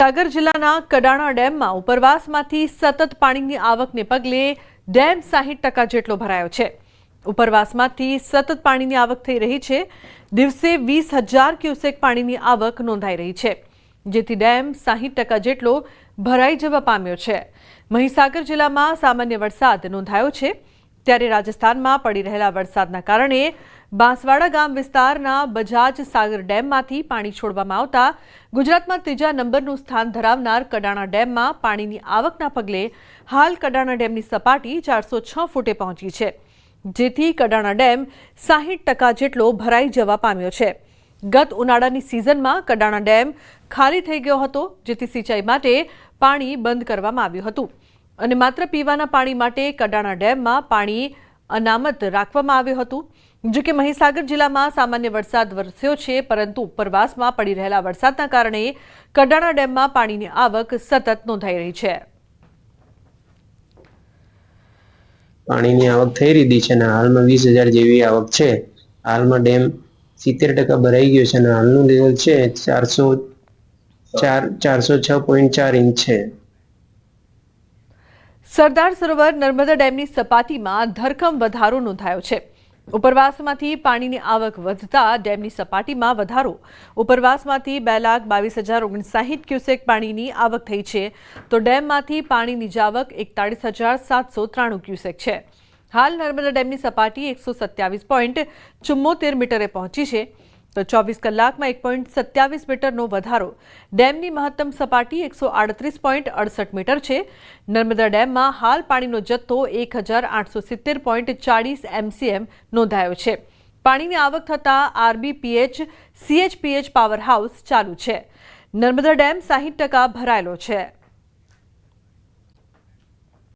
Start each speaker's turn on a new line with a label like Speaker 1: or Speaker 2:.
Speaker 1: મહીસાગર જિલ્લાના કડાણા ડેમમાં ઉપરવાસમાંથી સતત પાણીની આવકને પગલે ડેમ 60% જેટલો ભરાયો છે। ઉપરવાસમાંથી સતત પાણીની આવક થઈ રહી છે। દિવસે 20,000 ક્યુસેક પાણીની આવક નોંધાઈ રહી છે, જેથી ડેમ 60% જેટલો ભરાઈ જવા પામ્યો છે। મહીસાગર જિલ્લામાં સામાન્ય વરસાદ નોંધાયો છે, ત્યારે રાજસ્થાનમાં પડી રહેલા વરસાદના કારણે બાંસવાડા ગામ વિસ્તારના બજાજ સાગર ડેમમાંથી પાણી છોડવામાં આવતા ગુજરાતમાં ત્રીજા નંબરનું સ્થાન ધરાવનાર કડાણા ડેમમાં પાણીની આવકના પગલે હાલ કડાણા ડેમની સપાટી 406 ફૂટે પહોંચી છે, જેથી કડાણા ડેમ 60% જેટલો ભરાઈ જવા પામ્યો છે। ગત ઉનાળાની સિઝનમાં કડાણા ડેમ ખાલી થઈ ગયો હતો, જેથી સિંચાઈ માટે પાણી બંધ કરવામાં આવ્યું હતું અને માત્ર પીવાના પાણી માટે કડાણા ડેમમાં પાણી અનામત રાખવામાં આવ્યું હતું। જો કે મહીસાગર જિલ્લામાં સામાન્ય વરસાદ વરસ્યો છે, પરંતુ ઉપરવાસમાં પડી રહેલા વરસાદના કારણે કડાણા ડેમમાં પાણીની આવક સતત નોંધાઈ રહી છે।
Speaker 2: પાણીની આવક થઈ રહી છે અને હાલમાં 20,000 જેવી આવક છે। હાલમાં ડેમ 70% ભરાઈ ગયો છે અને હાલનું લેવલ છે 406.4 ઇંચ છે।
Speaker 1: સરદાર સરોવર નર્મદા ડેમની સપાટીમાં ધરખમ વધારો નોંધાયો છે। ઉપરવાસમાંથી પાણીની આવક વધતા ડેમની સપાટીમાં વધારો। ઉપરવાસમાંથી 2,22,059 ક્યુસેક પાણીની આવક થઈ છે, તો ડેમમાંથી પાણીની જાવક 41,793 ક્યુસેક છે। હાલ નર્મદા ડેમની સપાટી 127.74 મીટરે પહોંચી છે, તો 24 કલાકમાં 1.27 મીટરનો વધારો। ડેમની મહત્તમ સપાટી 138.68 મીટર છે। નર્મદા ડેમમાં હાલ પાણીનો જથ્થો 1,870.40 MCM નોંધાયો છે। પાણીની આવક થતાં RBPH CHPH પાવર હાઉસ ચાલુ છે। નર્મદા ડેમ 60% ભરાયેલો છે।